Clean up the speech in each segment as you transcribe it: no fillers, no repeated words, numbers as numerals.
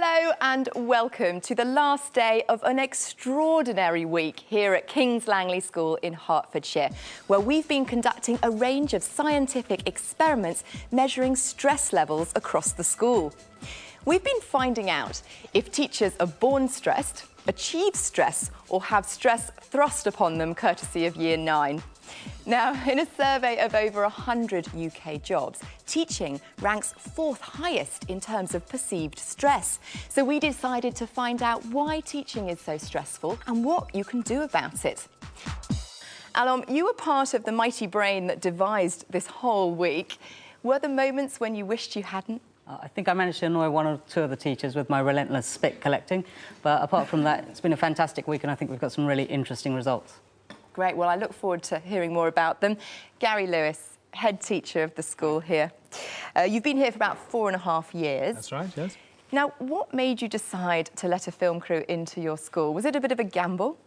Hello and welcome to the last day of an extraordinary week here at King's Langley School in Hertfordshire, where we've been conducting a range of scientific experiments measuring stress levels across the school. We've been finding out if teachers are born stressed, achieve stress, or have stress thrust upon them courtesy of Year 9. Now, in a survey of over 100 UK jobs, teaching ranks 4th highest in terms of perceived stress. So we decided to find out why teaching is so stressful and what you can do about it. Alom, you were part of the mighty brain that devised this whole week. Were there moments when you wished you hadn't? I think I managed to annoy one or two of the teachers with my relentless spit collecting. But apart from that, it's been a fantastic week and I think we've got some really interesting results. Great, well, I look forward to hearing more about them. Gary Lewis, head teacher of the school here. You've been here for about 4.5 years. That's right, yes. Now, what made you decide to let a film crew into your school? Was it a bit of a gamble?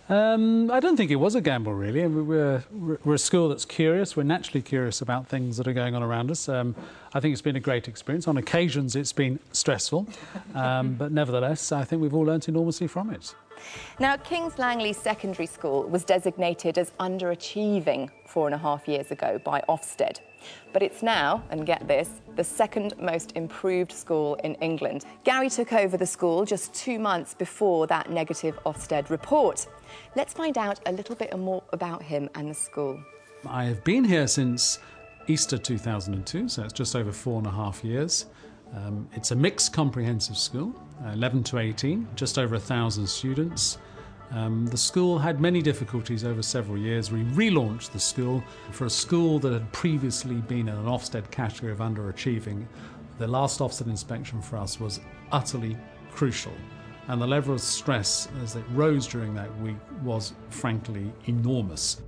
I don't think it was a gamble, really. We're a school that's curious. We're naturally curious about things that are going on around us. I think it's been a great experience. On occasions, it's been stressful, but nevertheless, I think we've all learnt enormously from it. Now, King's Langley Secondary School was designated as underachieving 4.5 years ago by Ofsted. But it's now, and get this, the 2nd most improved school in England. Gary took over the school just 2 months before that negative Ofsted report. Let's find out a little bit more about him and the school. I have been here since Easter 2002, so it's just over 4.5 years. It's a mixed comprehensive school, 11 to 18, just over 1,000 students. The school had many difficulties over several years. We relaunched the school. For a school that had previously been in an Ofsted category of underachieving, the last Ofsted inspection for us was utterly crucial. And the level of stress as it rose during that week was frankly enormous.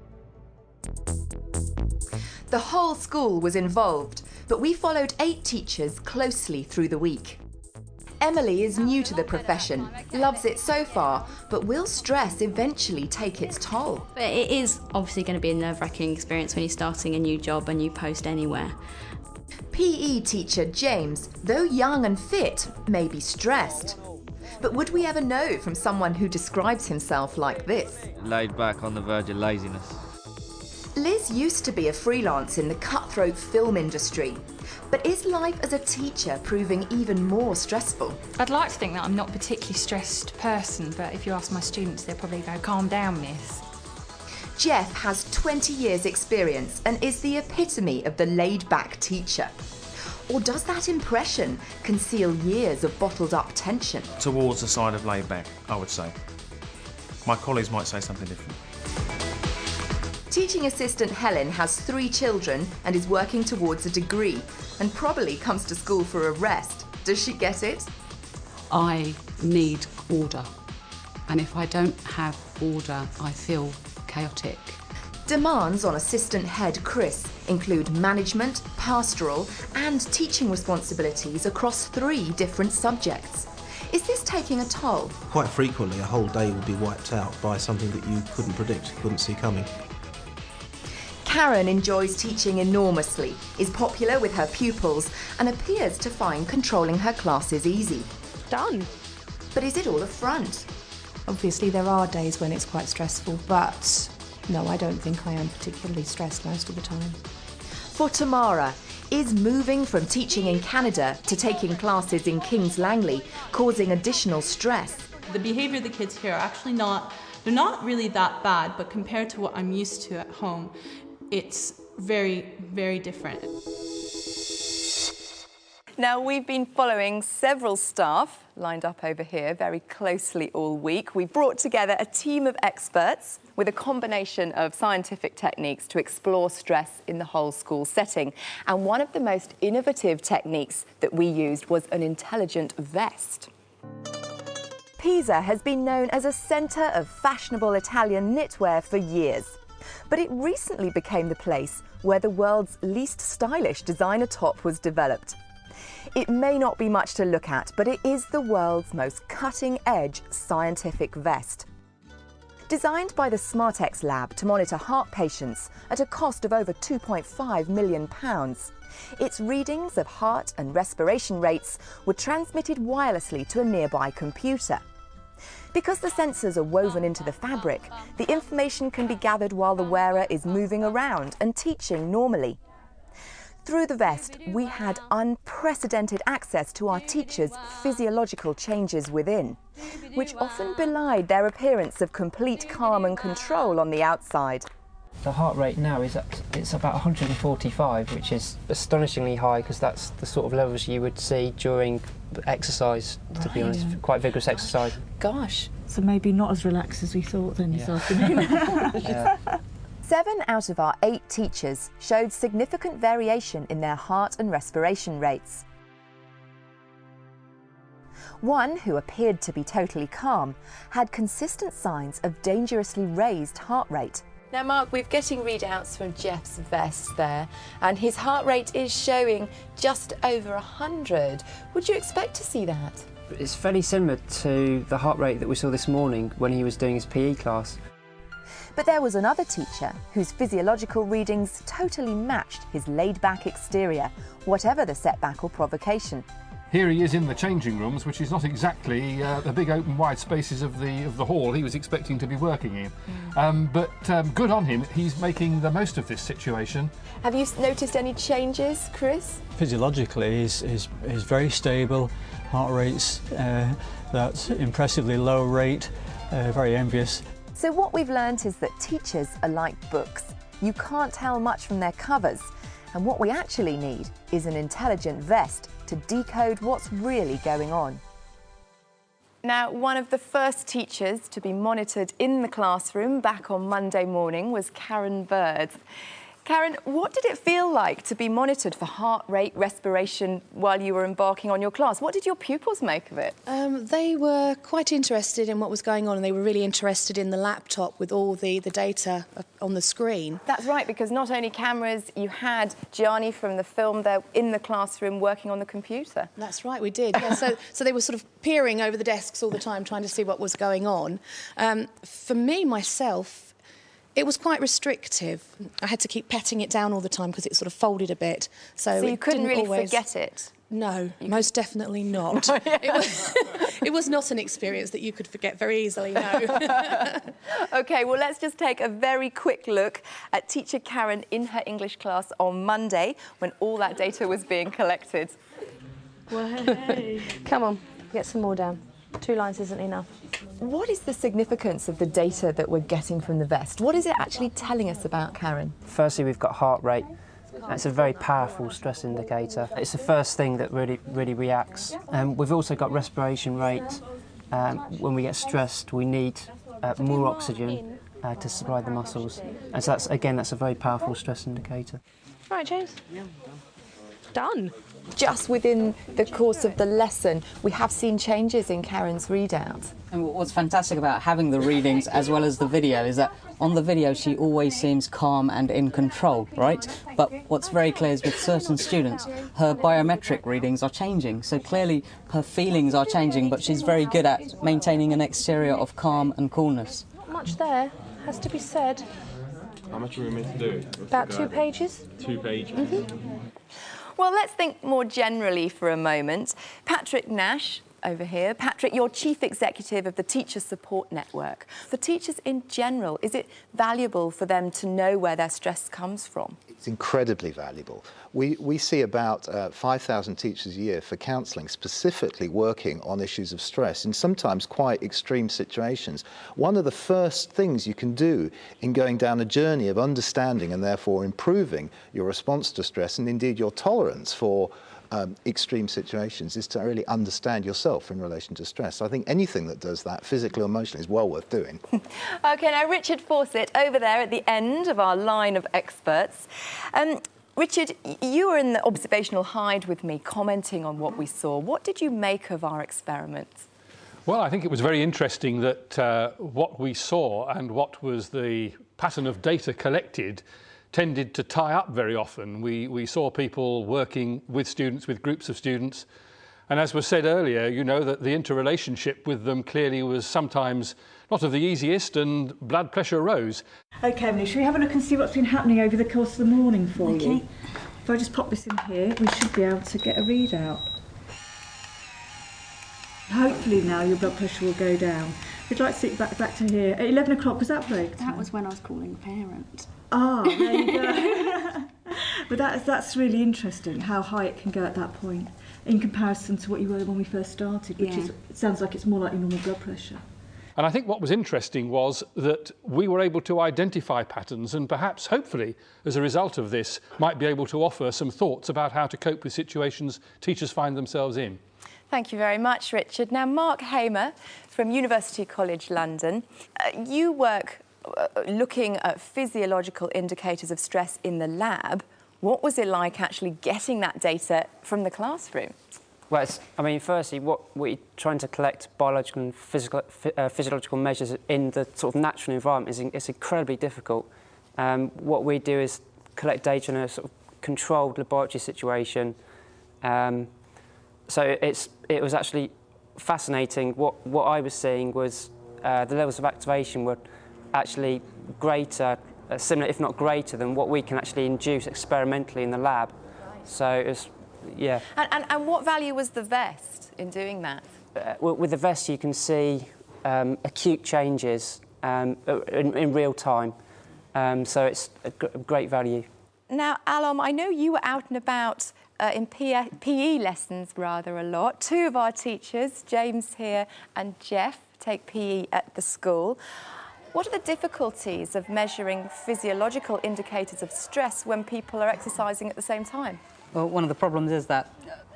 The whole school was involved, but we followed 8 teachers closely through the week. Emily is new to the profession, loves it so far, but will stress eventually take its toll? But it is obviously going to be a nerve-wracking experience when you're starting a new job and you post anywhere. PE teacher James, though young and fit, may be stressed. But would we ever know from someone who describes himself like this? Laid back, on the verge of laziness. Liz used to be a freelance in the cutthroat film industry. But is life as a teacher proving even more stressful? I'd like to think that I'm not a particularly stressed person, but if you ask my students, they'll probably go, "Calm down, miss." Jeff has 20 years' experience and is the epitome of the laid-back teacher. Or does that impression conceal years of bottled-up tension? Towards the side of laid back, I would say. My colleagues might say something different. Teaching assistant Helen has 3 children and is working towards a degree and probably comes to school for a rest. Does she get it? I need order, and if I don't have order, I feel chaotic. Demands on assistant head Chris include management, pastoral and teaching responsibilities across 3 different subjects. Is this taking a toll? Quite frequently, a whole day will be wiped out by something that you couldn't predict, couldn't see coming. Karen enjoys teaching enormously, is popular with her pupils and appears to find controlling her classes easy. Done. But is it all a front? Obviously there are days when it's quite stressful, but no, I don't think I am particularly stressed most of the time. For Tamara, is moving from teaching in Canada to taking classes in King's Langley causing additional stress? The behaviour of the kids here are actually they're not really that bad, but compared to what I'm used to at home, it's very, very different. Now, we've been following several staff lined up over here very closely all week. We've brought together a team of experts with a combination of scientific techniques to explore stress in the whole school setting. And one of the most innovative techniques that we used was an intelligent vest. Pisa has been known as a centre of fashionable Italian knitwear for years. But it recently became the place where the world's least stylish designer top was developed. It may not be much to look at, but it is the world's most cutting-edge scientific vest. Designed by the SmartX lab to monitor heart patients at a cost of over £2.5 million, Its readings of heart and respiration rates were transmitted wirelessly to a nearby computer. Because the sensors are woven into the fabric, the information can be gathered while the wearer is moving around and teaching normally. Through the vest, we had unprecedented access to our teachers' physiological changes within, which often belied their appearance of complete calm and control on the outside. The heart rate now it's about 145, which is astonishingly high because that's the sort of levels you would see during exercise, to be honest, quite vigorous exercise. Gosh. So maybe not as relaxed as we thought then this afternoon. 7 out of our 8 teachers showed significant variation in their heart and respiration rates. One, who appeared to be totally calm, had consistent signs of dangerously raised heart rate. Now, Mark, we're getting readouts from Jeff's vest there, and his heart rate is showing just over 100. Would you expect to see that? It's fairly similar to the heart rate that we saw this morning when he was doing his PE class. But there was another teacher whose physiological readings totally matched his laid-back exterior, whatever the setback or provocation. Here he is in the changing rooms, which is not exactly the big open wide spaces of the hall he was expecting to be working in. But good on him, he's making the most of this situation. Have you noticed any changes, Chris? Physiologically, he's very stable, heart rate's that impressively low rate, very envious. So what we've learnt is that teachers are like books. You can't tell much from their covers, and what we actually need is an intelligent vest to decode what's really going on. Now, one of the first teachers to be monitored in the classroom back on Monday morning was Karen Bird. Karen, what did it feel like to be monitored for heart rate, respiration while you were embarking on your class? What did your pupils make of it? They were quite interested in what was going on, and they were really interested in the laptop with all the data on the screen. That's right, because not only cameras, you had Gianni from the film there in the classroom working on the computer. That's right, we did. Yeah, so they were sort of peering over the desks all the time, trying to see what was going on. For me, myself, it was quite restrictive. I had to keep patting it down all the time because it sort of folded a bit. So you couldn't really forget it? No, most definitely not. It was not an experience that you could forget very easily, no. OK, well, let's just take a very quick look at teacher Karen in her English class on Monday when all that data was being collected. Well, hey. Come on, get some more down. 2 lines isn't enough. What is the significance of the data that we're getting from the vest? What is it actually telling us about Karen? Firstly, we've got heart rate. It's a very powerful stress indicator. It's the first thing that really reacts. We've also got respiration rate. When we get stressed, we need more oxygen to supply the muscles. And so that's a very powerful stress indicator. Right, James? Done. Just within the course of the lesson, we have seen changes in Karen's readouts. And what's fantastic about having the readings as well as the video is that on the video she always seems calm and in control, right? But what's very clear is with certain students, her biometric readings are changing. So clearly her feelings are changing, but she's very good at maintaining an exterior of calm and coolness. Not much there, has to be said. How much are we meant to do? About 2 pages. 2 pages. Mm-hmm. Well, let's think more generally for a moment. Patrick Nash, over here. Patrick, you're Chief Executive of the Teacher Support Network. For teachers in general, is it valuable for them to know where their stress comes from? It's incredibly valuable. We see about 5,000 teachers a year for counselling, specifically working on issues of stress in sometimes quite extreme situations. One of the first things you can do in going down a journey of understanding and therefore improving your response to stress and indeed your tolerance for extreme situations is to really understand yourself in relation to stress. I think anything that does that, physically or emotionally, is well worth doing. OK, now Richard Faucet, over there at the end of our line of experts. Richard, you were in the observational hide with me, commenting on what we saw. What did you make of our experiments? Well, I think it was very interesting that what we saw and what was the pattern of data collected tended to tie up very often. We saw people working with students, with groups of students, and as was said earlier, you know, that the interrelationship with them clearly was sometimes not of the easiest, and blood pressure rose. OK, Emily, shall we have a look and see what's been happening over the course of the morning for you? If I just pop this in here, we should be able to get a readout. Hopefully now your blood pressure will go down. We'd like to sit back to here. At 11 o'clock, was that break time? That was when I was calling parent. Ah, there you go. But that's really interesting, how high it can go at that point in comparison to what you were when we first started, which is, it sounds like it's more like your normal blood pressure. And I think what was interesting was that we were able to identify patterns and perhaps, hopefully, as a result of this, might be able to offer some thoughts about how to cope with situations teachers find themselves in. Thank you very much, Richard. Now, Mark Hamer from University College London, you work looking at physiological indicators of stress in the lab. What was it like actually getting that data from the classroom? Well, I mean, firstly, what we're trying to collect biological and physiological measures in the sort of natural environment is incredibly difficult. What we do is collect data in a sort of controlled laboratory situation. So it was actually fascinating. What I was seeing was the levels of activation were actually greater, similar if not greater than what we can actually induce experimentally in the lab. So it was, yeah. And what value was the vest in doing that? With the vest you can see acute changes in real time. So it's a great value. Now, Alom, I know you were out and about in PE lessons rather a lot. Two of our teachers, James here and Jeff, take PE at the school. What are the difficulties of measuring physiological indicators of stress when people are exercising at the same time? Well, one of the problems is that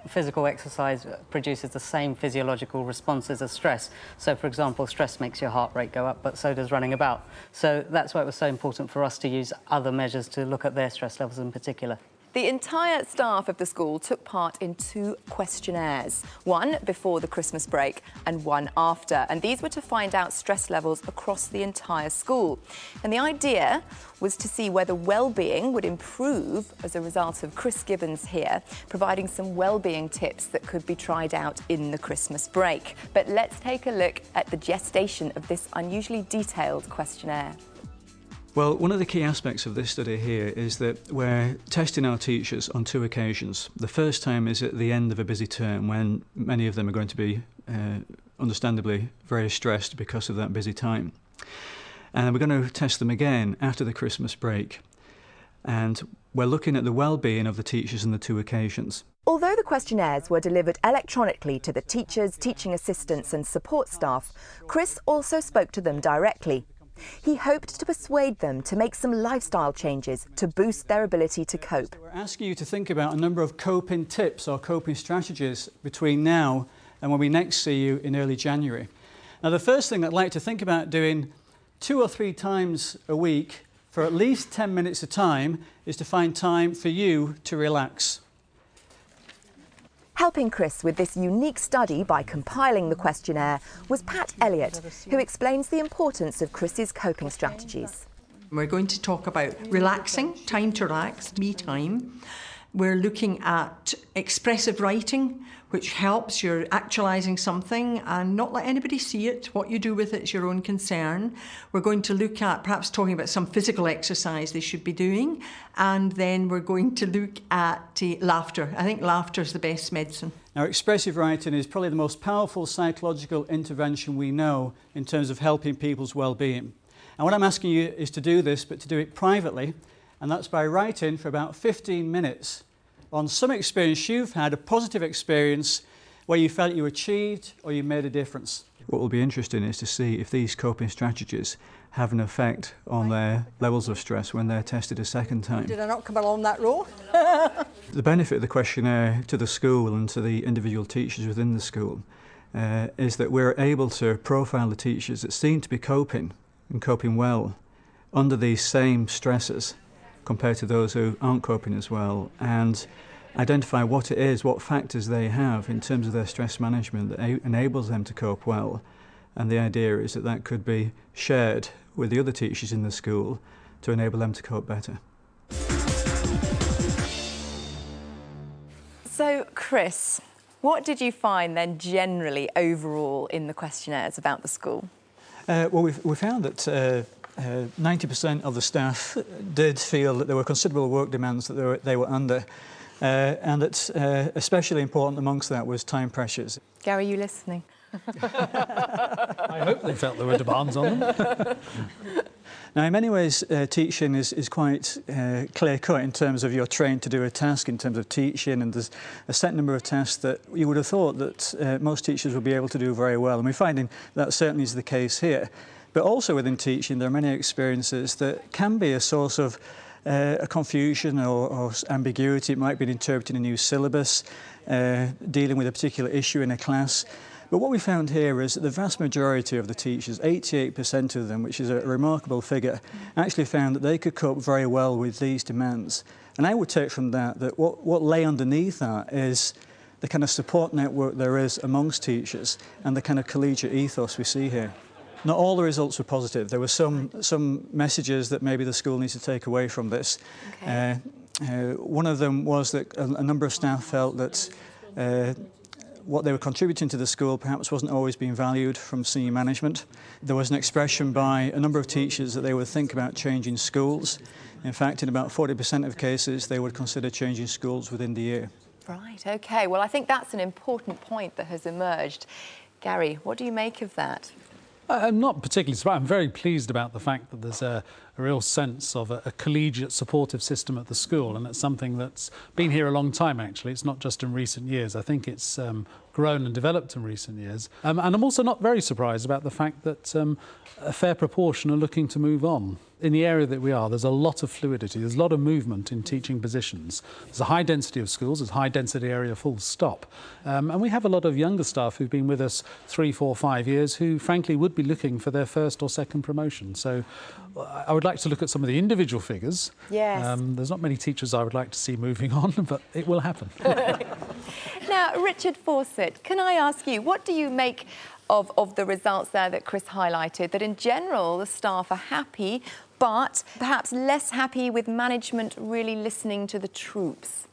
physical exercise produces the same physiological responses as stress. So, for example, stress makes your heart rate go up, but so does running about. So that's why it was so important for us to use other measures to look at their stress levels in particular. The entire staff of the school took part in 2 questionnaires, one before the Christmas break and one after. And these were to find out stress levels across the entire school. And the idea was to see whether well-being would improve as a result of Chris Gibbons here, providing some well-being tips that could be tried out in the Christmas break. But let's take a look at the gestation of this unusually detailed questionnaire. Well, one of the key aspects of this study here is that we're testing our teachers on 2 occasions. The first time is at the end of a busy term when many of them are going to be understandably very stressed because of that busy time. And we're going to test them again after the Christmas break. And we're looking at the well-being of the teachers on the 2 occasions. Although the questionnaires were delivered electronically to the teachers, teaching assistants and support staff, Chris also spoke to them directly. He hoped to persuade them to make some lifestyle changes to boost their ability to cope. We're asking you to think about a number of coping tips or coping strategies between now and when we next see you in early January. Now, the first thing I'd like to think about doing 2 or 3 times a week for at least 10 minutes a time is to find time for you to relax. Helping Chris with this unique study by compiling the questionnaire was Pat Elliott, who explains the importance of Chris's coping strategies. We're going to talk about relaxing, time to relax, me time. We're looking at expressive writing, which helps you're actualising something and not let anybody see it. What you do with it is your own concern. We're going to look at perhaps talking about some physical exercise they should be doing. And then we're going to look at laughter. I think laughter is the best medicine. Now, expressive writing is probably the most powerful psychological intervention we know in terms of helping people's well-being. And what I'm asking you is to do this, but to do it privately, and that's by writing for about 15 minutes on some experience you've had, a positive experience where you felt you achieved or you made a difference. What will be interesting is to see if these coping strategies have an effect on their levels of stress when they're tested a second time. Did I not come along that row? The benefit of the questionnaire to the school and to the individual teachers within the school is that we're able to profile the teachers that seem to be coping and coping well under these same stresses compared to those who aren't coping as well, and identify what it is, what factors they have in terms of their stress management that enables them to cope well. And the idea is that that could be shared with the other teachers in the school to enable them to cope better. So, Chris, what did you find then generally overall in the questionnaires about the school? Well, we found that 90% of the staff did feel that there were considerable work demands that they were under, and that especially important amongst that was time pressures. Gary, you listening? I hope they felt there were demands on them. Now, in many ways, teaching is quite clear-cut in terms of you're trained to do a task, in terms of teaching, and there's a set number of tasks that you would have thought that most teachers would be able to do very well, and we're finding that certainly is the case here. But also within teaching, there are many experiences that can be a source of a confusion or ambiguity. It might be interpreting a new syllabus, dealing with a particular issue in a class. But what we found here is that the vast majority of the teachers, 88% of them, which is a remarkable figure, actually found that they could cope very well with these demands. And I would take from that that what lay underneath that is the kind of support network there is amongst teachers and the kind of collegiate ethos we see here. Not all the results were positive. There were some messages that maybe the school needs to take away from this. Okay. One of them was that a number of staff felt that what they were contributing to the school perhaps wasn't always being valued from senior management. There was an expression by a number of teachers that they would think about changing schools. In fact, in about 40% of cases, they would consider changing schools within the year. Right, OK. Well, I think that's an important point that has emerged. Gary, what do you make of that? I'm not particularly surprised. I'm very pleased about the fact that there's a real sense of a collegiate supportive system at the school, and it's something that's been here a long time, actually. It's not just in recent years. I think it's grown and developed in recent years. And I'm also not very surprised about the fact that a fair proportion are looking to move on. In the area that we are, there's a lot of fluidity, there's a lot of movement in teaching positions. There's a high density of schools, there's a high density area full stop. And we have a lot of younger staff who've been with us 3, 4, 5 years who frankly would be looking for their first or second promotion. So I would like to look at some of the individual figures. Yes. There's not many teachers I would like to see moving on, but it will happen. Now, Richard Faucet, can I ask you, what do you make of the results there that Chris highlighted, that in general the staff are happy, but perhaps less happy with management really listening to the troops?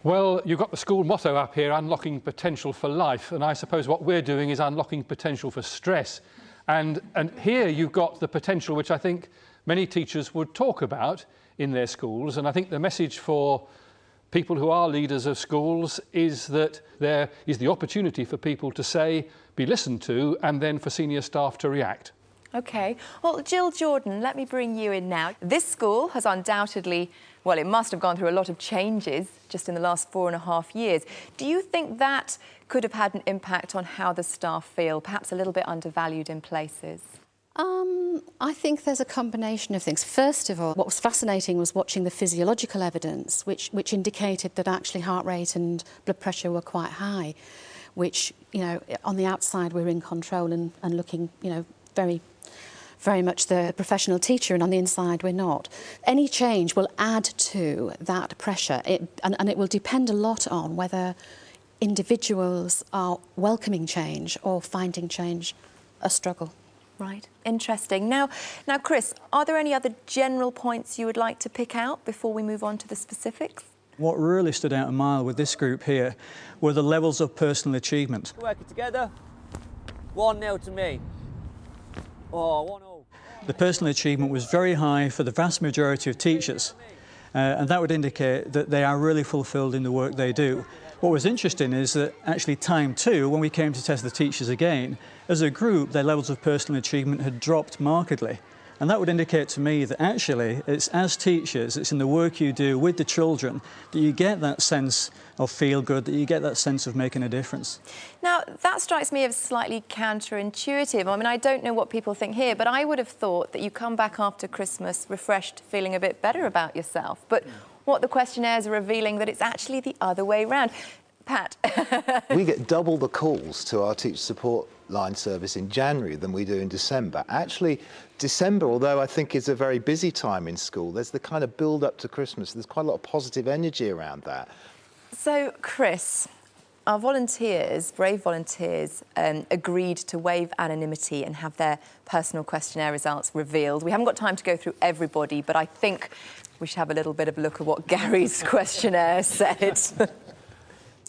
Well, you've got the school motto up here, unlocking potential for life, and I suppose what we're doing is unlocking potential for stress. And here you've got the potential which I think many teachers would talk about in their schools, and I think the message for people who are leaders of schools is that there is the opportunity for people to say, be listened to, and then for senior staff to react. OK. Well, Jill Jordan, let me bring you in now. This school has undoubtedly, well, it must have gone through a lot of changes just in the last 4.5 years. Do you think that could have had an impact on how the staff feel, perhaps a little bit undervalued in places? I think there's a combination of things. First of all, what was fascinating was watching the physiological evidence, which indicated that actually heart rate and blood pressure were quite high, which, you know, on the outside we're in control and looking, you know, very, very much the professional teacher, and on the inside we're not. Any change will add to that pressure, and it will depend a lot on whether individuals are welcoming change or finding change a struggle. Right, interesting. Now, Chris, are there any other general points you would like to pick out before we move on to the specifics? What really stood out a mile with this group here were the levels of personal achievement. Working together, 1-0 to me. Oh, 1-0. The personal achievement was very high for the vast majority of teachers, and that would indicate that they are really fulfilled in the work they do. What was interesting is that actually time 2, when we came to test the teachers again, as a group their levels of personal achievement had dropped markedly. And that would indicate to me that actually it's as teachers, it's in the work you do with the children that you get that sense of feel good, that you get that sense of making a difference. Now, that strikes me as slightly counterintuitive. I mean, I don't know what people think here, but I would have thought that you come back after Christmas refreshed, feeling a bit better about yourself. But what the questionnaires are revealing that it's actually the other way round. Pat. We get double the calls to our teacher support line service in January than we do in December. Actually, December, although I think is a very busy time in school, there's the kind of build up to Christmas. There's quite a lot of positive energy around that. So, Chris, our volunteers, brave volunteers, agreed to waive anonymity and have their personal questionnaire results revealed. We haven't got time to go through everybody, but I think we should have a little bit of a look at what Gary's questionnaire said.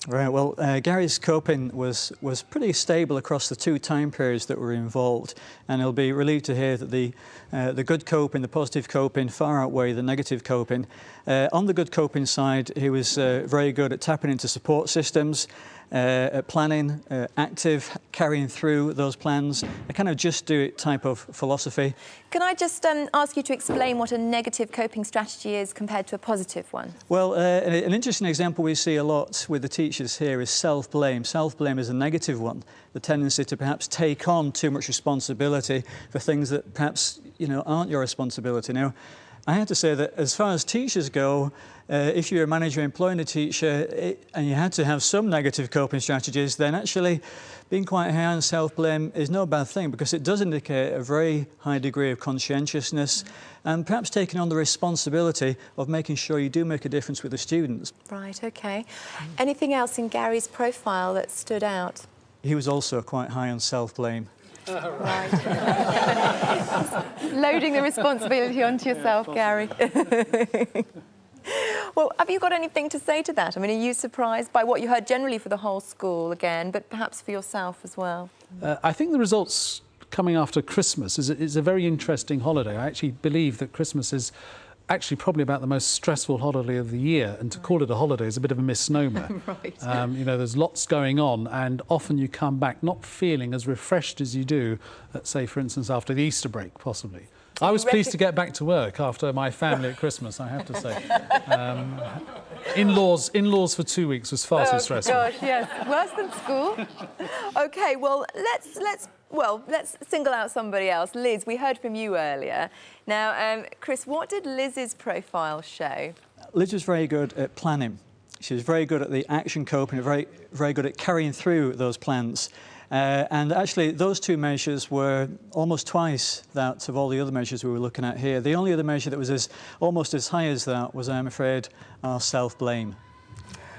Right, well, Gary's coping was pretty stable across the 2 time periods that were involved, and he'll be relieved to hear that the good coping, the positive coping, far outweigh the negative coping. On the good coping side, he was very good at tapping into support systems, at planning, active, carrying through those plans, a kind of just do it type of philosophy. Can I just ask you to explain what a negative coping strategy is compared to a positive one? Well, an interesting example we see a lot with the teachers here is self-blame. Self-blame is a negative one, the tendency to perhaps take on too much responsibility for things that perhaps, you know, aren't your responsibility. Now, I have to say that as far as teachers go, if you're a manager employing a teacher and you had to have some negative coping strategies, then actually being quite high on self-blame is no bad thing, because it does indicate a very high degree of conscientiousness and perhaps taking on the responsibility of making sure you do make a difference with the students. Right, OK. Anything else in Gary's profile that stood out? He was also quite high on self-blame. Right. Loading the responsibility onto yourself, Gary. Well, have you got anything to say to that? I mean, are you surprised by what you heard generally for the whole school again, but perhaps for yourself as well? I think the results coming after Christmas is a very interesting holiday. I actually believe that Christmas is actually probably about the most stressful holiday of the year, and to call it a holiday is a bit of a misnomer. Right. You know, there's lots going on, and often you come back not feeling as refreshed as you do, let's say, for instance, after the Easter break, possibly. I was pleased to get back to work after my family at Christmas, I have to say. In-laws for 2 weeks was far too stressful. Oh, gosh, yes. Worse than school. OK, well, let's single out somebody else. Liz, we heard from you earlier. Now, Chris, what did Liz's profile show? Liz was very good at planning. She was very good at the action coping, very good at carrying through those plans. And actually, those 2 measures were almost twice that of all the other measures we were looking at here. The only other measure that was almost as high as that was, I'm afraid, our self-blame.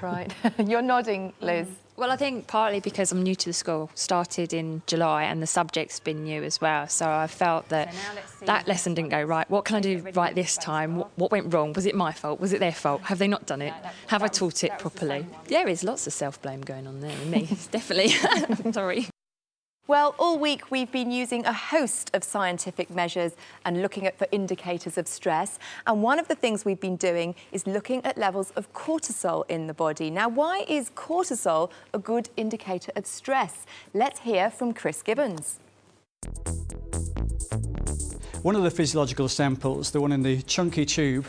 Right. You're nodding, Liz. Well, I think partly because I'm new to the school, started in July, and the subject's been new as well. So I felt that that lesson didn't go right. What can I do right this time? What went wrong? Was it my fault? Was it their fault? Have they not done it? Have I taught it properly? There is lots of self-blame going on there in me, definitely. Sorry. Well, all week we've been using a host of scientific measures and looking for indicators of stress. And one of the things we've been doing is looking at levels of cortisol in the body. Now, why is cortisol a good indicator of stress? Let's hear from Chris Gibbons. One of the physiological samples, the one in the chunky tube,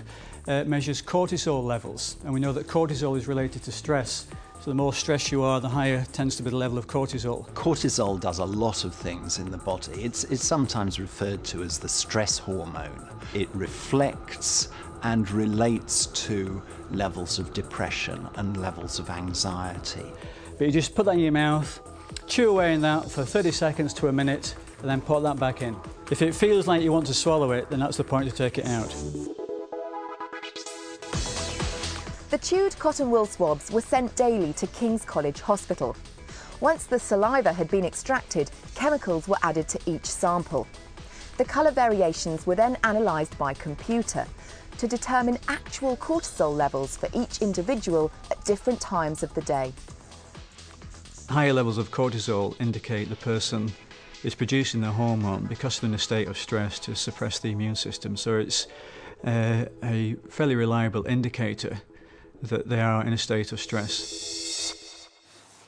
measures cortisol levels. And we know that cortisol is related to stress. So the more stressed you are, the higher tends to be the level of cortisol. Cortisol does a lot of things in the body. It's sometimes referred to as the stress hormone. It reflects and relates to levels of depression and levels of anxiety. But you just put that in your mouth, chew away in that for 30 seconds to a minute, and then put that back in. If it feels like you want to swallow it, then that's the point to take it out. The chewed cotton wool swabs were sent daily to King's College Hospital. Once the saliva had been extracted, chemicals were added to each sample. The colour variations were then analysed by computer to determine actual cortisol levels for each individual at different times of the day. Higher levels of cortisol indicate the person is producing the hormone because they're in a state of stress to suppress the immune system. So it's a fairly reliable indicator that they are in a state of stress.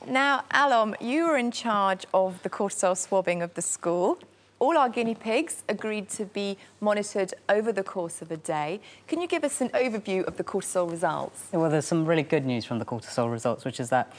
Now, Alom, you were in charge of the cortisol swabbing of the school. All our guinea pigs agreed to be monitored over the course of a day. Can you give us an overview of the cortisol results? Well, there's some really good news from the cortisol results, which is that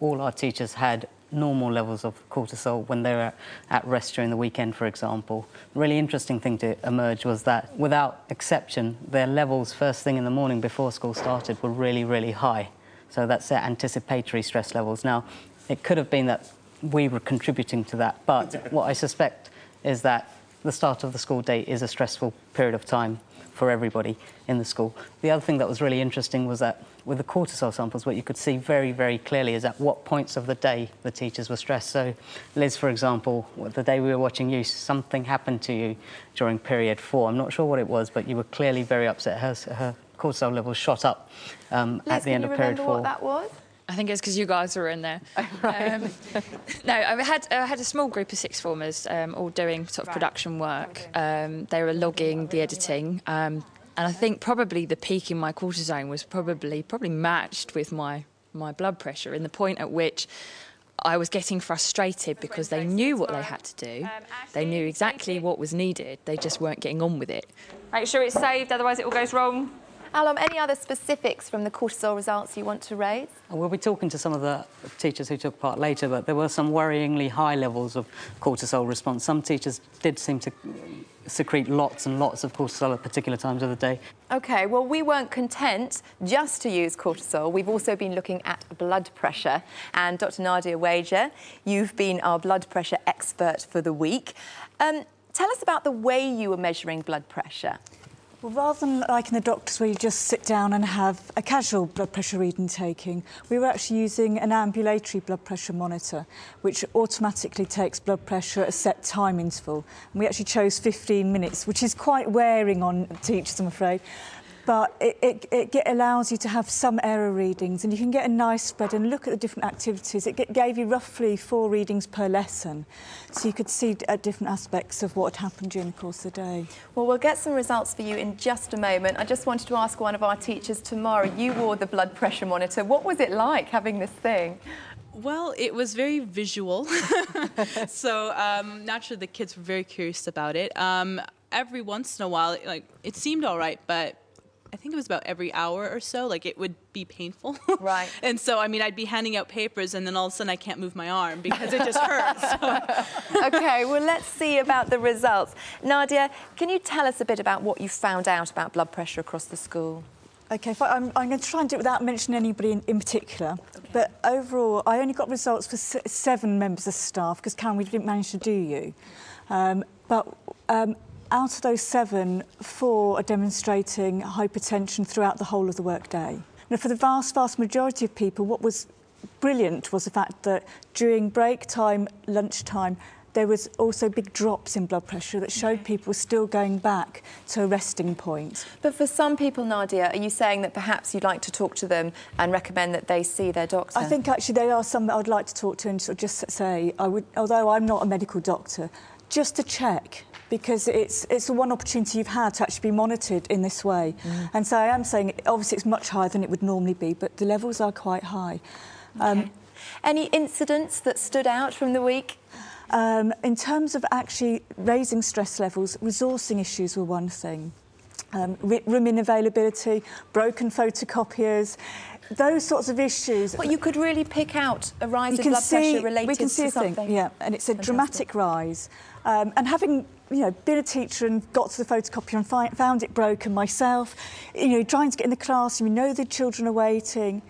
all our teachers had normal levels of cortisol when they were at rest during the weekend, for example. A really interesting thing to emerge was that, without exception, their levels first thing in the morning before school started were really, really high. So that's their anticipatory stress levels. Now, it could have been that we were contributing to that, but what I suspect is that the start of the school day is a stressful period of time for everybody in the school. The other thing that was really interesting was that with the cortisol samples, what you could see very, very clearly is at what points of the day the teachers were stressed. So, Liz, for example, the day we were watching you, something happened to you during period 4. I'm not sure what it was, but you were clearly very upset. Her cortisol levels shot up at the end of period 4. Liz, can you remember what that was? I think it's because you guys were in there. No, I had a small group of sixth formers all doing sort of production work. They were logging the editing, and I think probably the peak in my cortisone was probably matched with my blood pressure, in the point at which I was getting frustrated because they knew what they had to do. They knew exactly what was needed. They just weren't getting on with it. Make sure it's saved, otherwise it all goes wrong. Alom, any other specifics from the cortisol results you want to raise? We'll be talking to some of the teachers who took part later, but there were some worryingly high levels of cortisol response. Some teachers did seem to secrete lots and lots of cortisol at particular times of the day. OK, well, we weren't content just to use cortisol. We've also been looking at blood pressure. And Dr Nadia Wager, you've been our blood pressure expert for the week. Tell us about the way you were measuring blood pressure. Well, rather than like in the doctors where you just sit down and have a casual blood pressure reading taking, we were actually using an ambulatory blood pressure monitor, which automatically takes blood pressure at a set time interval. And we actually chose 15 minutes, which is quite wearing on teachers, I'm afraid. But it allows you to have some error readings, and you can get a nice spread and look at the different activities. It gave you roughly 4 readings per lesson, so you could see different aspects of what had happened during the course of the day. Well, we'll get some results for you in just a moment. I just wanted to ask one of our teachers, Tamara, you wore the blood pressure monitor. What was it like having this thing? Well, it was very visual. So naturally the kids were very curious about it. Every once in a while, it seemed all right, but I think it was about every hour or so, it would be painful. Right. And so, I'd be handing out papers and then all of a sudden I can't move my arm because it just hurts. So. OK, well, let's see about the results. Nadia, can you tell us a bit about what you found out about blood pressure across the school? OK, I'm going to try and do it without mentioning anybody in particular. Okay. But overall, I only got results for 7 members of staff because, Karen, we didn't manage to do you. Out of those 7, 4 are demonstrating hypertension throughout the whole of the workday. Now, for the vast majority of people, what was brilliant was the fact that during break time, lunchtime, there was also big drops in blood pressure that showed people were still going back to a resting point. But for some people, Nadia, are you saying that perhaps you'd like to talk to them and recommend that they see their doctor? I think actually there are some that I'd like to talk to and sort of just say, although I'm not a medical doctor, just to check, because it's the one opportunity you've had to actually be monitored in this way. And so I am saying, obviously it's much higher than it would normally be, but the levels are quite high. Okay. Any incidents that stood out from the week? In terms of actually raising stress levels, resourcing issues were one thing. Room inavailability, broken photocopiers, those sorts of issues. But you could really pick out a rise in blood pressure related to something. Yeah, and it's a dramatic rise. And having been a teacher and got to the photocopier and found it broken myself, trying to get in the classroom, the children are waiting.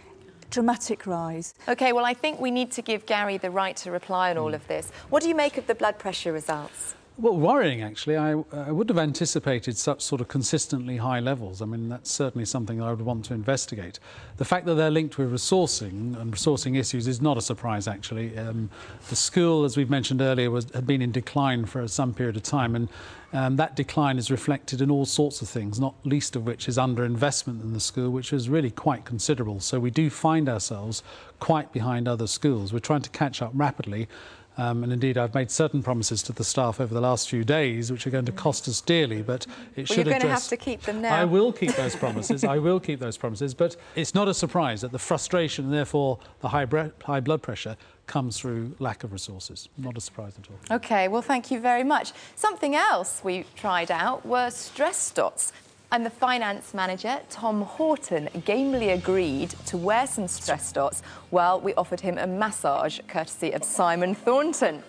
Dramatic rise. OK, well, I think we need to give Gary the right to reply on all of this. What do you make of the blood pressure results? Well, worrying, actually. I would have anticipated such sort of consistently high levels. I mean, that's certainly something I would want to investigate. The fact that they're linked with resourcing and resourcing issues is not a surprise, actually. The school, as we've mentioned earlier, had been in decline for some period of time, and that decline is reflected in all sorts of things, not least of which is underinvestment in the school, which is really quite considerable. So we do find ourselves quite behind other schools. We're trying to catch up rapidly. And indeed, I've made certain promises to the staff over the last few days, which are going to cost us dearly, but it should address... Well, you're going to have to keep them now. I will keep those promises. I will keep those promises. But it's not a surprise that the frustration and therefore the high blood pressure comes through lack of resources. Not a surprise at all. OK, well, thank you very much. Something else we tried out were stress dots. And the finance manager, Tom Horton, gamely agreed to wear some stress dots while we offered him a massage, courtesy of Simon Thornton.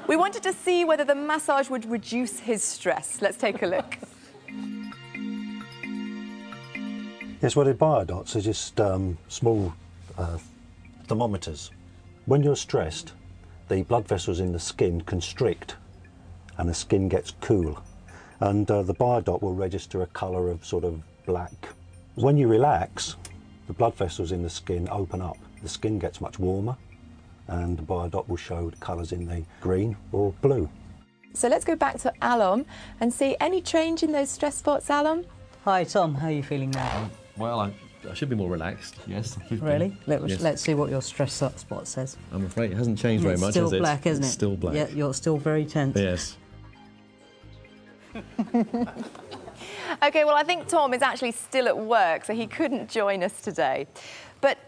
We wanted to see whether the massage would reduce his stress. Let's take a look. Yes, well, the biodots are just small thermometers. When you're stressed, the blood vessels in the skin constrict and the skin gets cool. And the biodot will register a colour of sort of black. When you relax, the blood vessels in the skin open up. The skin gets much warmer, and the biodot will show colours in the green or blue. So let's go back to Alom and see any change in those stress spots, Alom? Hi, Tom. How are you feeling now? Well, I I should be more relaxed. Yes. I should be. Really? Yes. Let's see what your stress spot says. I'm afraid it hasn't changed very much, has it? It's still black, isn't it? It's still black. Yeah, you're still very tense. Yes. OK, well, I think Tom is actually still at work, so he couldn't join us today. But,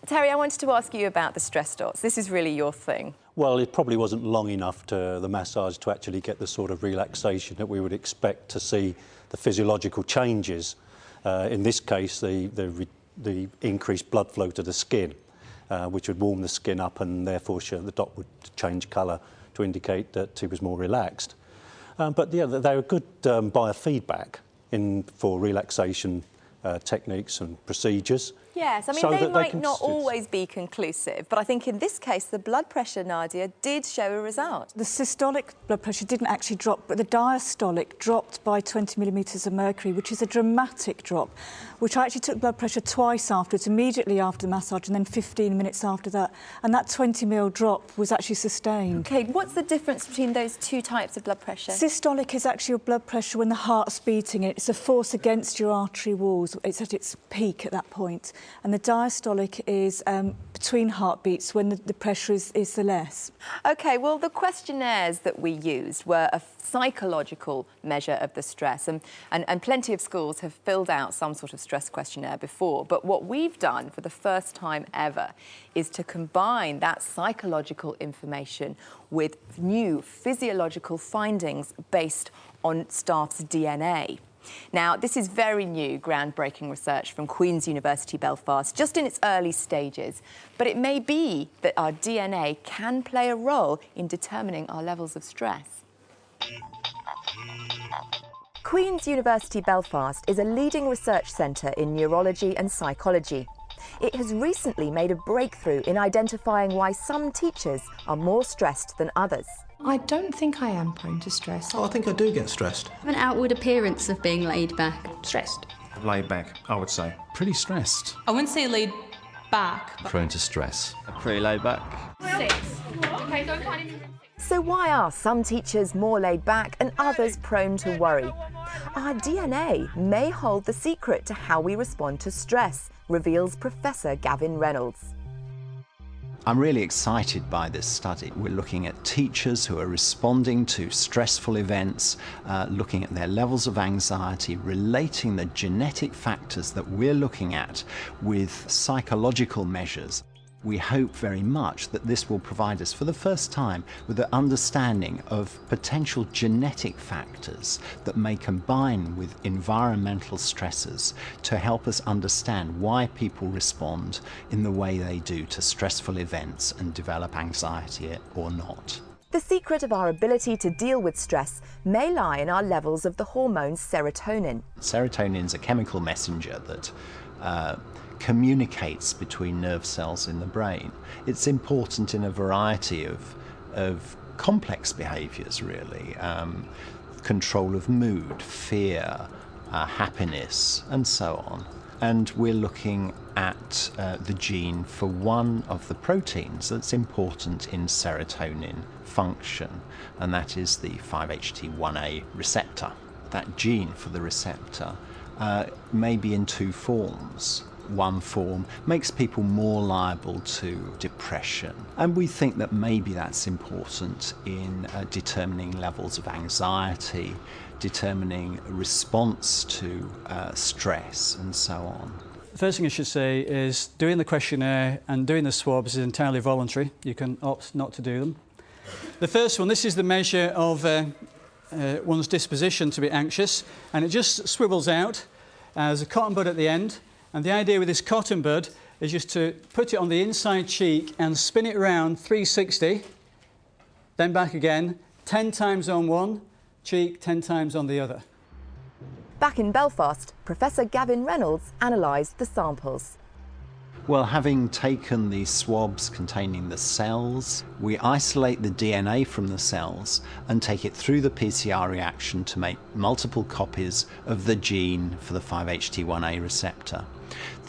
Terry, I wanted to ask you about the stress dots. This is really your thing. Well, it probably wasn't long enough to the massage to actually get the sort of relaxation that we would expect to see the physiological changes. In this case, the increased blood flow to the skin, which would warm the skin up and therefore the dot would change colour to indicate that he was more relaxed. But yeah, they were good biofeedback for relaxation techniques and procedures. Yes, I mean, they might not always be conclusive, but I think in this case, the blood pressure, Nadia, did show a result. The systolic blood pressure didn't actually drop, but the diastolic dropped by 20 millimetres of mercury, which is a dramatic drop, which I actually took blood pressure twice afterwards, immediately after the massage and then 15 minutes after that. And that 20 mil drop was actually sustained. OK, what's the difference between those two types of blood pressure? Systolic is actually your blood pressure when the heart's beating. It's a force against your artery walls. It's at its peak at that point. And the diastolic is between heartbeats when the pressure is the less. OK, well, the questionnaires that we used were a psychological measure of the stress, and plenty of schools have filled out some sort of stress questionnaire before. But what we've done for the first time ever is to combine that psychological information with new physiological findings based on staff's DNA. Now, this is very new, groundbreaking research from Queen's University Belfast, just in its early stages. But it may be that our DNA can play a role in determining our levels of stress. Queen's University Belfast is a leading research centre in neurology and psychology. It has recently made a breakthrough in identifying why some teachers are more stressed than others. I don't think I am prone to stress. Oh, I think I do get stressed. Have an outward appearance of being laid back. Stressed. Laid back, I would say. Pretty stressed. I wouldn't say laid back. Prone to stress. Pretty laid back. 6. Okay, don't find any. So why are some teachers more laid back and others prone to worry? Our DNA may hold the secret to how we respond to stress, reveals Professor Gavin Reynolds. I'm really excited by this study. We're looking at teachers who are responding to stressful events, looking at their levels of anxiety, relating the genetic factors that we're looking at with psychological measures. We hope very much that this will provide us for the first time with an understanding of potential genetic factors that may combine with environmental stressors to help us understand why people respond in the way they do to stressful events and develop anxiety or not. The secret of our ability to deal with stress may lie in our levels of the hormone serotonin. Serotonin is a chemical messenger that communicates between nerve cells in the brain. It's important in a variety of complex behaviours, really. Control of mood, fear, happiness, and so on. And we're looking at the gene for one of the proteins that's important in serotonin function, and that is the 5-HT1A receptor. That gene for the receptor may be in two forms. One form makes people more liable to depression, and we think that maybe that's important in determining levels of anxiety, determining response to stress, and so on. The first thing I should say is doing the questionnaire and doing the swabs is entirely voluntary. You can opt not to do them. The first one, this is the measure of one's disposition to be anxious, and it just swivels out as a cotton bud at the end. And the idea with this cotton bud is just to put it on the inside cheek and spin it around 360, then back again, 10 times on one cheek, 10 times on the other. Back in Belfast, Professor Gavin Reynolds analysed the samples. Well, having taken the swabs containing the cells, we isolate the DNA from the cells and take it through the PCR reaction to make multiple copies of the gene for the 5-HT1A receptor.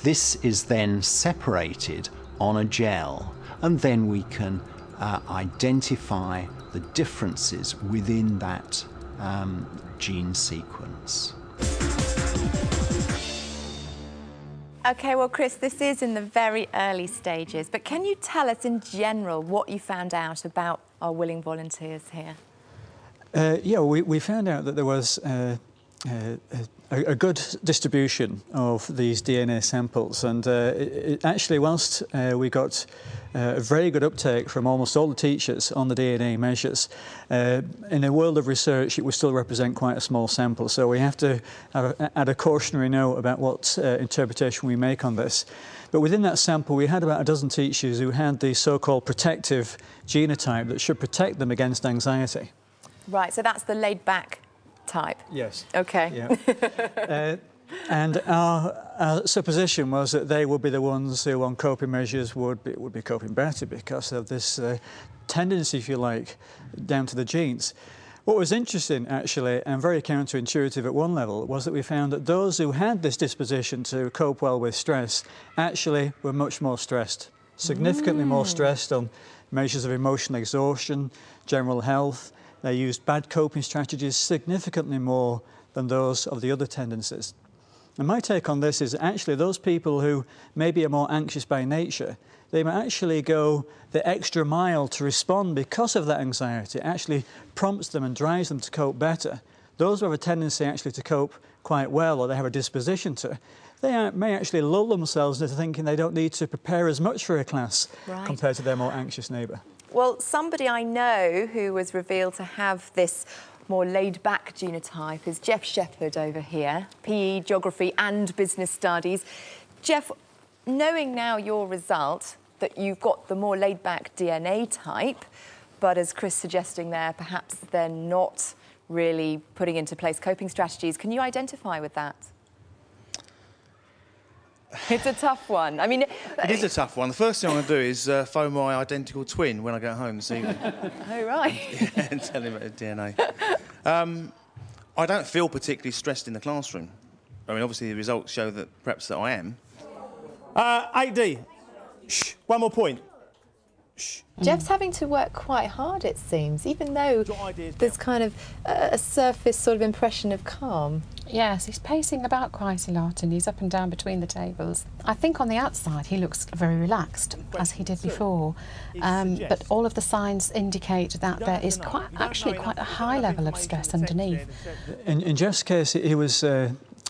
This is then separated on a gel, and then we can identify the differences within that gene sequence. OK, well, Chris, this is in the very early stages, but can you tell us in general what you found out about our willing volunteers here? Yeah, we found out that there was a good distribution of these DNA samples, and actually, whilst we got a very good uptake from almost all the teachers on the DNA measures, in a world of research it would still represent quite a small sample, so we have to add a cautionary note about what interpretation we make on this. But within that sample we had about a dozen teachers who had the so-called protective genotype that should protect them against anxiety. Right, so that's the laid-back type? Yes. OK. Yeah. And our supposition was that they would be the ones who on coping measures would be coping better because of this tendency, if you like, down to the genes. What was interesting, actually, and very counterintuitive at one level, was that we found that those who had this disposition to cope well with stress actually were much more stressed, significantly more stressed on measures of emotional exhaustion, general health. They used bad coping strategies significantly more than those of the other tendencies. And my take on this is actually those people who maybe are more anxious by nature, they might actually go the extra mile to respond because of that anxiety. It actually prompts them and drives them to cope better. Those who have a tendency actually to cope quite well, or they have a disposition to, they may actually lull themselves into thinking they don't need to prepare as much for a class compared to their more anxious neighbour. Well, somebody I know who was revealed to have this more laid-back genotype is Jeff Shepherd over here, PE, Geography and Business Studies. Jeff, knowing now your result, that you've got the more laid-back DNA type, but as Chris suggesting there, perhaps they're not really putting into place coping strategies, can you identify with that? It's a tough one. I mean, it is a tough one. The first thing I'm going to do is phone my identical twin when I get home this evening. Oh, right. Yeah, and tell him about the DNA. I don't feel particularly stressed in the classroom. I mean, obviously the results show that perhaps that I am. AD, shh, one more point. Shh. Jeff's having to work quite hard, it seems, even though there's kind of a surface sort of impression of calm. Yes, he's pacing about quite a lot and he's up and down between the tables. I think on the outside he looks very relaxed, as he did before, but all of the signs indicate that there is actually quite a high level of stress underneath. In Jeff's case, he was...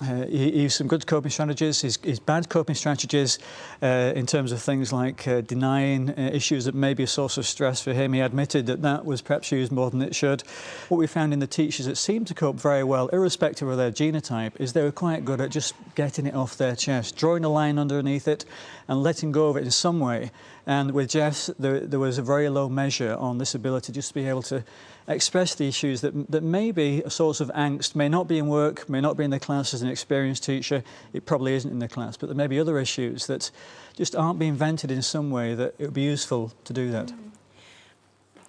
he used some good coping strategies, his bad coping strategies in terms of things like denying issues that may be a source of stress for him. He admitted that that was perhaps used more than it should. What we found in the teachers that seemed to cope very well, irrespective of their genotype, is they were quite good at just getting it off their chest, drawing a line underneath it and letting go of it in some way. And with Jeff, there was a very low measure on this ability just to be able to express the issues that may be a source of angst, may not be in work, may not be in the class as an experienced teacher, it probably isn't in the class, but there may be other issues that just aren't being vented in some way that it would be useful to do that.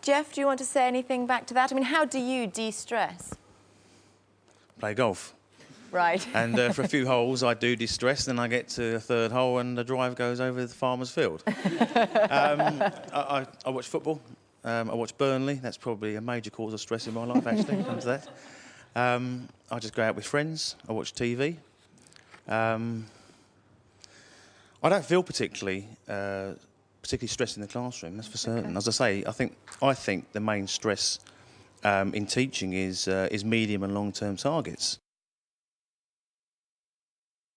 Jeff, do you want to say anything back to that? I mean, how do you de-stress? Play golf. Right. And for a few holes I do distress, then I get to a third hole and the drive goes over the farmer's field. I watch football. I watch Burnley. That's probably a major cause of stress in my life, actually, when it comes to that. I just go out with friends. I watch TV. I don't feel particularly stressed in the classroom, that's for certain. Okay. As I say, I think the main stress in teaching is medium and long-term targets.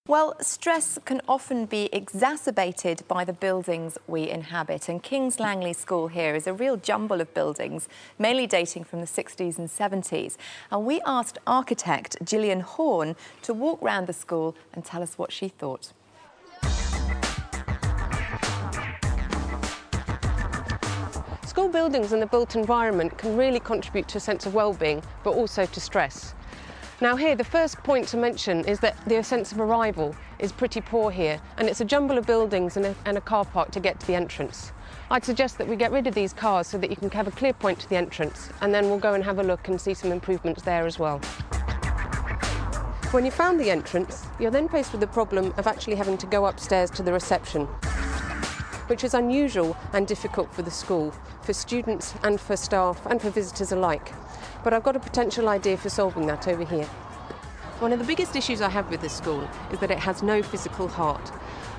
Well, stress can often be exacerbated by the buildings we inhabit, and King's Langley School here is a real jumble of buildings, mainly dating from the 60s and 70s. And we asked architect Gillian Horn to walk round the school and tell us what she thought. School buildings and the built environment can really contribute to a sense of well-being, but also to stress. Now here, the first point to mention is that the sense of arrival is pretty poor here, and it's a jumble of buildings and a car park to get to the entrance. I'd suggest that we get rid of these cars so that you can have a clear point to the entrance, and then we'll go and have a look and see some improvements there as well. When you found the entrance, you're then faced with the problem of actually having to go upstairs to the reception, which is unusual and difficult for the school, for students and for staff and for visitors alike. But I've got a potential idea for solving that over here. One of the biggest issues I have with this school is that it has no physical heart.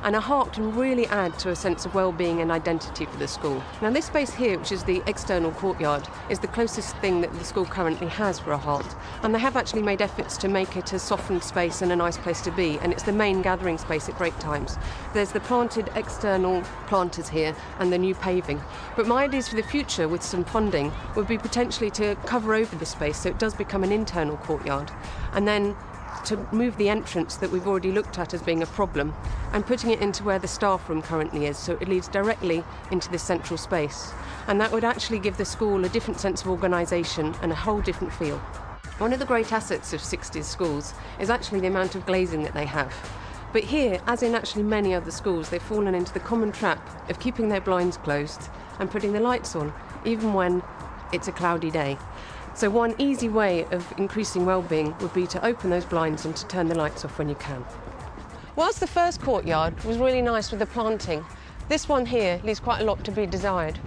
and a heart can really add to a sense of well-being and identity for the school. Now this space here, which is the external courtyard, is the closest thing that the school currently has for a heart, and they have actually made efforts to make it a softened space and a nice place to be, and it's the main gathering space at break times. There's the planted external planters here and the new paving, but my ideas for the future with some funding would be potentially to cover over the space so it does become an internal courtyard, and then to move the entrance that we've already looked at as being a problem and putting it into where the staff room currently is, so it leads directly into this central space. And that would actually give the school a different sense of organisation and a whole different feel. One of the great assets of 60s schools is actually the amount of glazing that they have. But here, as in actually many other schools, they've fallen into the common trap of keeping their blinds closed and putting the lights on, even when it's a cloudy day. So one easy way of increasing well-being would be to open those blinds and to turn the lights off when you can. Whilst the first courtyard was really nice with the planting, this one here leaves quite a lot to be desired.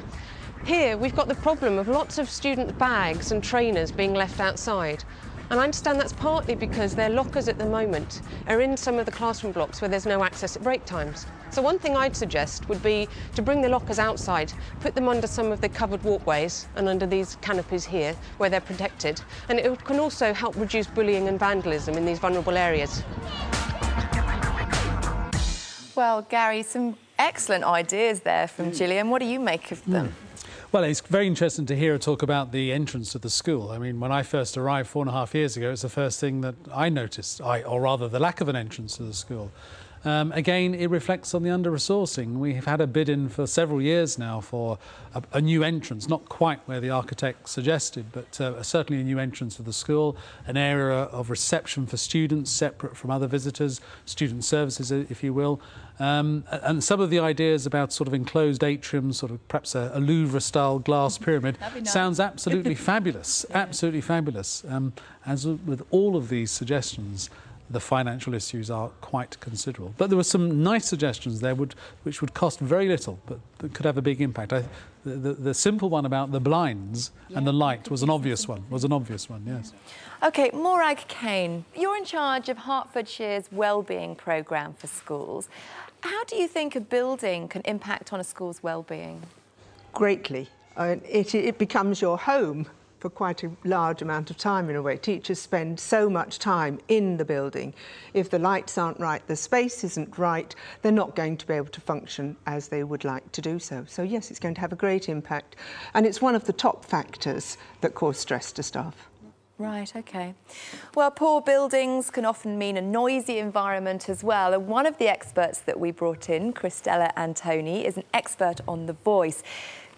Here we've got the problem of lots of student bags and trainers being left outside. And I understand that's partly because their lockers at the moment are in some of the classroom blocks where there's no access at break times. So one thing I'd suggest would be to bring the lockers outside, put them under some of the covered walkways and under these canopies here where they're protected. And it can also help reduce bullying and vandalism in these vulnerable areas. Well, Gary, some excellent ideas there from Gillian. What do you make of them? Well, it's very interesting to hear her talk about the entrance to the school. I mean, when I first arrived 4.5 years ago, it's the first thing that I noticed, or rather the lack of an entrance to the school. Again, it reflects on the under-resourcing. We have had a bid in for several years now for a new entrance, not quite where the architect suggested, but certainly a new entrance to the school, an area of reception for students separate from other visitors, student services, if you will. And some of the ideas about sort of enclosed atriums, sort of perhaps a Louvre-style glass pyramid, nice. Sounds absolutely fabulous, absolutely fabulous. As with all of these suggestions, the financial issues are quite considerable. But there were some nice suggestions there which would cost very little, but that could have a big impact. The simple one about the blinds and the light was an obvious one, yes. OK, Morag Kane, you're in charge of Hertfordshire's Wellbeing programme for schools. How do you think a building can impact on a school's well-being? Greatly. It becomes your home for quite a large amount of time in a way. Teachers spend so much time in the building. If the lights aren't right, the space isn't right, they're not going to be able to function as they would like to do so. So yes, it's going to have a great impact. And it's one of the top factors that cause stress to staff. Right, OK. Well, poor buildings can often mean a noisy environment as well. And one of the experts that we brought in, Christella Antoni, is an expert on the voice.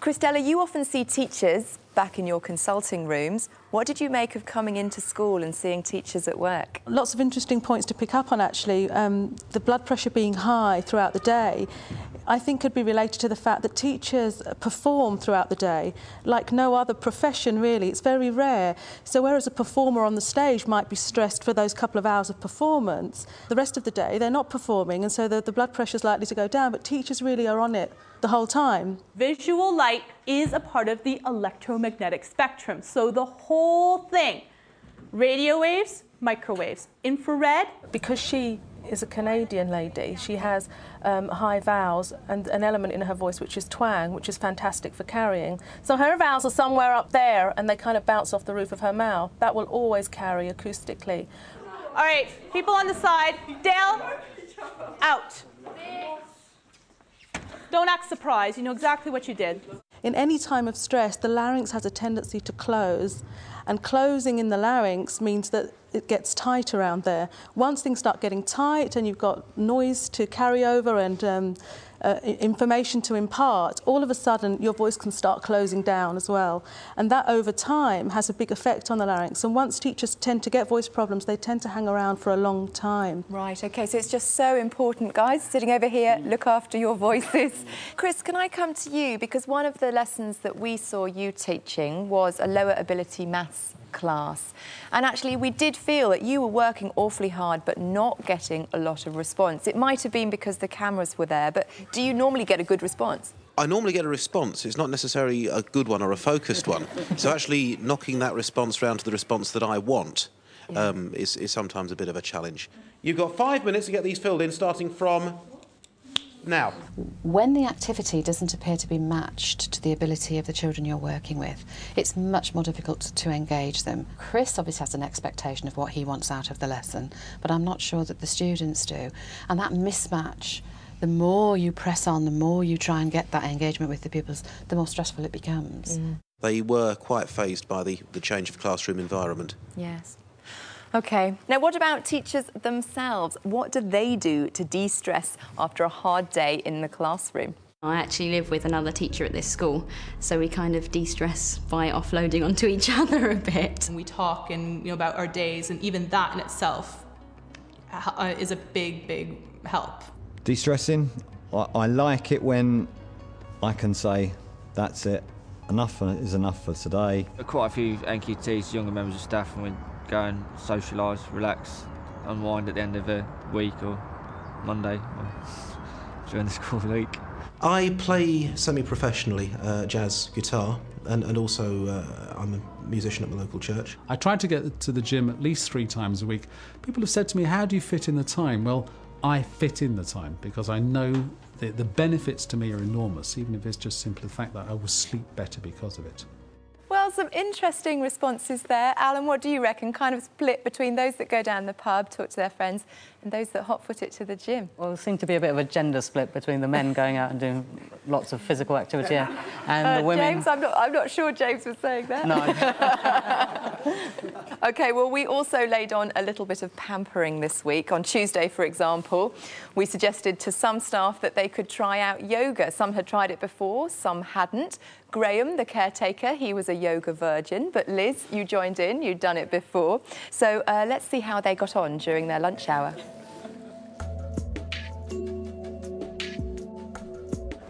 Christella, you often see teachers back in your consulting rooms. What did you make of coming into school and seeing teachers at work? Lots of interesting points to pick up on, actually. The blood pressure being high throughout the day, I think could be related to the fact that teachers perform throughout the day like no other profession, really. It's very rare. So whereas a performer on the stage might be stressed for those couple of hours of performance, the rest of the day they're not performing, and so the blood pressure is likely to go down, but teachers really are on it the whole time. Visual light is a part of the electromagnetic spectrum, so the whole thing, radio waves, microwaves, infrared. Because she is a Canadian lady, she has high vowels and an element in her voice which is twang, which is fantastic for carrying. So her vowels are somewhere up there and they kind of bounce off the roof of her mouth. That will always carry acoustically. All right, people on the side, Dale, out. Don't act surprised, you know exactly what you did. In any time of stress, the larynx has a tendency to close, and closing in the larynx means that it gets tight around there. Once things start getting tight and you've got noise to carry over and information to impart, all of a sudden your voice can start closing down as well. And that over time has a big effect on the larynx. And once teachers tend to get voice problems, they tend to hang around for a long time. Right, OK, so it's just so important, guys, sitting over here, look after your voices. Chris, can I come to you? Because one of the lessons that we saw you teaching was a lower ability maths class. And actually, we did feel that you were working awfully hard but not getting a lot of response. It might have been because the cameras were there, but do you normally get a good response? I normally get a response. It's not necessarily a good one or a focused one. So actually knocking that response round to the response that I want is sometimes a bit of a challenge. You've got 5 minutes to get these filled in, starting from Now, when the activity doesn't appear to be matched to the ability of the children you're working with, it's much more difficult to engage them. Chris obviously has an expectation of what he wants out of the lesson, but I'm not sure that the students do. And that mismatch, the more you press on, the more you try and get that engagement with the pupils, the more stressful it becomes. they were quite fazed by the change of classroom environment. Yes. OK. Now, what about teachers themselves? What do they do to de-stress after a hard day in the classroom? I actually live with another teacher at this school, so we kind of de-stress by offloading onto each other a bit. And we talk and about our days, and even that in itself is a big help. De-stressing, I like it when I can say, that's it, enough is enough for today. Quite a few NQTs, younger members of staff, and we go and socialise, relax, unwind at the end of the week or Monday or during the school week. I play semi-professionally jazz guitar, and also I'm a musician at my local church. I try to get to the gym at least 3 times a week. People have said to me, how do you fit in the time? Well, I fit in the time because I know the benefits to me are enormous, even if it's just simply the fact that I will sleep better because of it. Well, some interesting responses there. Alan, what do you reckon? Kind of split between those that go down the pub, talk to their friends, and those that hot-foot it to the gym? Well, there seemed to be a bit of a gender split between the men going out and doing lots of physical activity and the women... James, I'm not sure James was saying that. No. OK, well, we also laid on a little bit of pampering this week. On Tuesday, for example, we suggested to some staff that they could try out yoga. Some had tried it before, some hadn't. Graham, the caretaker, he was a yoga virgin, but Liz, you joined in, you'd done it before. So let's see how they got on during their lunch hour.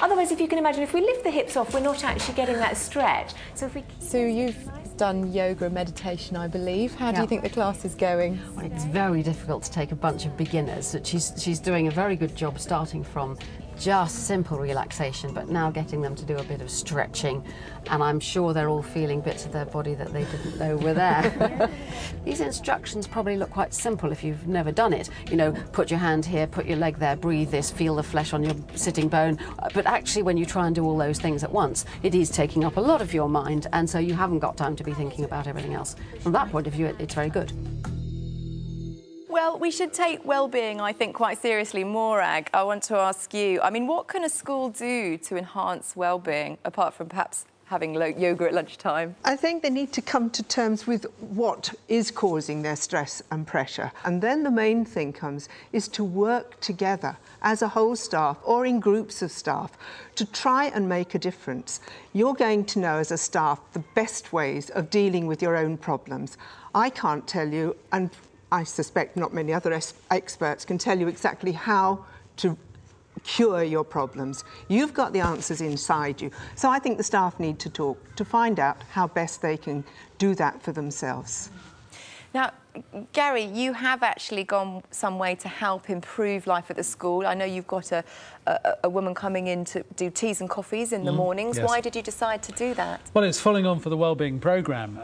Otherwise, if you can imagine, if we lift the hips off, we're not actually getting that stretch. So if we... Sue, you've done yoga and meditation, I believe. How do you think the class is going? Well, it's very difficult to take a bunch of beginners. She's doing a very good job starting from just simple relaxation, but now getting them to do a bit of stretching, and I'm sure they're all feeling bits of their body that they didn't know were there. These instructions probably look quite simple if you've never done it. You know, put your hand here, put your leg there, breathe this, feel the flesh on your sitting bone. But actually, when you try and do all those things at once, it is taking up a lot of your mind, and so you haven't got time to be thinking about everything else. From that point of view, it's very good. Well, we should take well-being, I think, quite seriously. Morag, I want to ask you, I mean, what can a school do to enhance well-being, apart from perhaps having yoga at lunchtime? I think they need to come to terms with what is causing their stress and pressure. And then the main thing is to work together as a whole staff or in groups of staff to try and make a difference. You're going to know as a staff the best ways of dealing with your own problems. I can't tell you, and I suspect not many other experts can tell you exactly how to cure your problems. You've got the answers inside you. So I think the staff need to talk to find out how best they can do that for themselves. Now, Gary, you have actually gone some way to help improve life at the school. I know you've got a woman coming in to do teas and coffees in the mornings. Yes. Why did you decide to do that? Well, it's following on for the Wellbeing programme.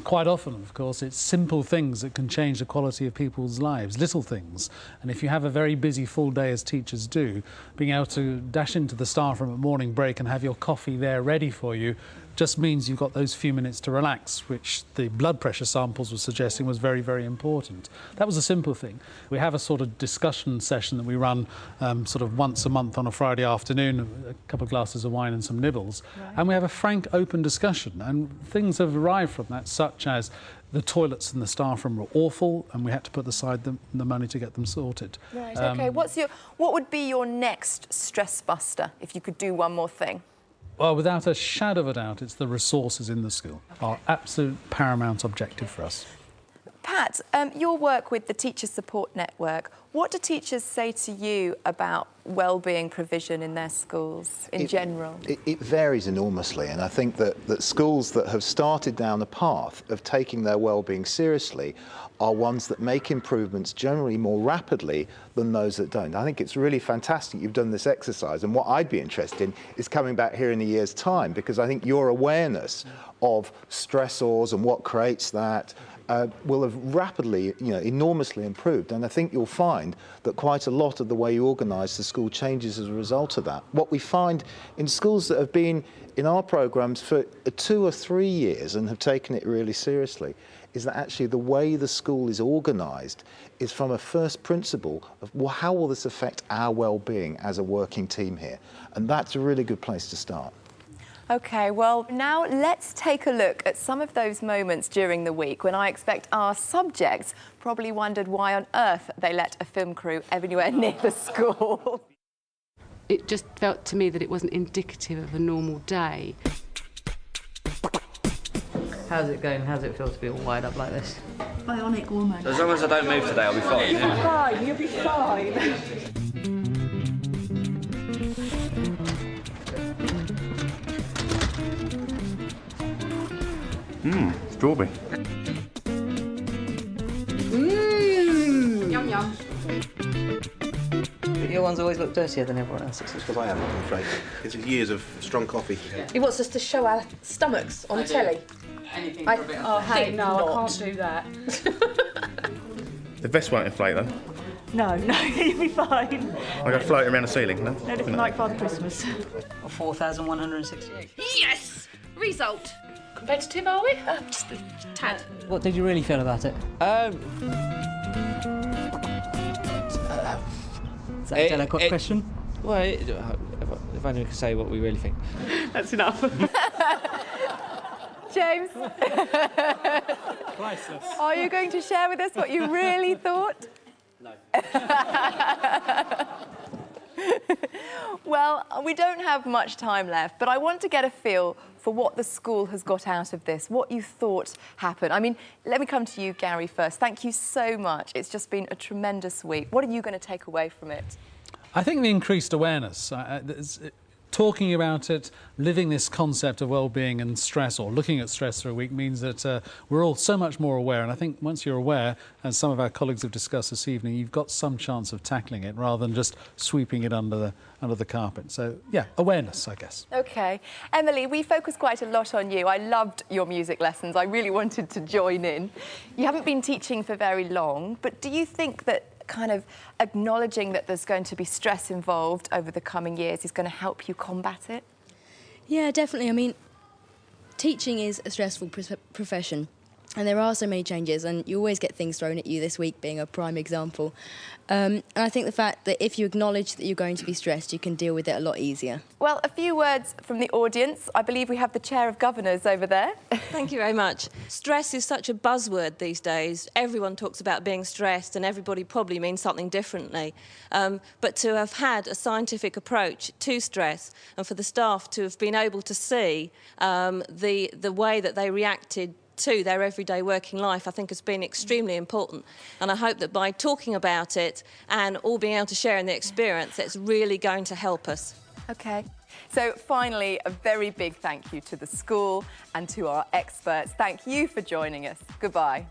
Quite often, of course, it's simple things that can change the quality of people's lives, little things. And if you have a very busy full day, as teachers do, being able to dash into the staff room at morning break and have your coffee there ready for you just means you've got those few minutes to relax, which the blood pressure samples were suggesting was very, very important. That was a simple thing. We have a sort of discussion session that we run sort of once a month on a Friday afternoon, a couple of glasses of wine and some nibbles, and we have a frank, open discussion, and things have arrived from that, such as the toilets in the staff room were awful, and we had to put aside the money to get them sorted. Right, OK. What would be your next stress buster if you could do one more thing? Well, without a shadow of a doubt, it's the resources in the school, our absolute paramount objective for us. Pat, your work with the Teachers Support Network, what do teachers say to you about wellbeing provision in their schools in general? It varies enormously, and I think that schools that have started down the path of taking their wellbeing seriously are ones that make improvements generally more rapidly than those that don't. I think it's really fantastic you've done this exercise, and what I'd be interested in is coming back here in a year's time, because I think your awareness of stressors and what creates that, will have rapidly, enormously improved. And I think you'll find that quite a lot of the way you organise the school changes as a result of that. What we find in schools that have been in our programmes for 2 or 3 years and have taken it really seriously is that actually the way the school is organised is from a first principle of, well, how will this affect our well-being as a working team here? And that's a really good place to start. OK, well, now let's take a look at some of those moments during the week when I expect our subjects probably wondered why on earth they let a film crew anywhere near the school. It just felt to me that it wasn't indicative of a normal day. How's it going? How's it feel to be all wired up like this? Bionic woman. As long as I don't move today, I'll be fine. Fine, you'll be fine. Strawberry. Yum yum. Your ones always look dirtier than everyone else's. That's because I am, I'm afraid. It's years of strong coffee. He wants us to show our stomachs on telly. Anything I for a bit of oh, fun. hey, no, not. I can't do that. The vest won't inflate though. No, you'll be fine. I go floating around the ceiling, no? No different like Father Christmas. 4,168. Yes! Result. Competitive, are we? Just a tad. What did you really feel about it? Is that a delicate question? Well, if anyone can say what we really think. That's enough. James? Priceless. Are you going to share with us what you really thought? No. Well, we don't have much time left, but I want to get a feel for what the school has got out of this, what you thought happened. I mean, let me come to you, Gary, first. Thank you so much. It's just been a tremendous week. What are you going to take away from it? I think the increased awareness, talking about it, living this concept of well-being and stress, or looking at stress for a week, means that we're all so much more aware. And I think once you're aware, as some of our colleagues have discussed this evening, you've got some chance of tackling it rather than just sweeping it under the carpet. So, yeah, awareness, I guess. OK. Emily, we focus quite a lot on you. I loved your music lessons. I really wanted to join in. You haven't been teaching for very long, but do you think that kind of acknowledging that there's going to be stress involved over the coming years is going to help you combat it? Yeah, definitely. I mean, teaching is a stressful profession, and there are so many changes, and you always get things thrown at you, this week being a prime example. And I think the fact that if you acknowledge that you're going to be stressed, you can deal with it a lot easier. Well, a few words from the audience. I believe we have the Chair of Governors over there. Thank you very much. Stress is such a buzzword these days. Everyone talks about being stressed, and everybody probably means something differently. But to have had a scientific approach to stress, and for the staff to have been able to see the way that they reacted to their everyday working life, I think has been extremely important. And I hope that by talking about it and all being able to share in the experience, it's really going to help us. OK. So finally, a very big thank you to the school and to our experts. Thank you for joining us. Goodbye.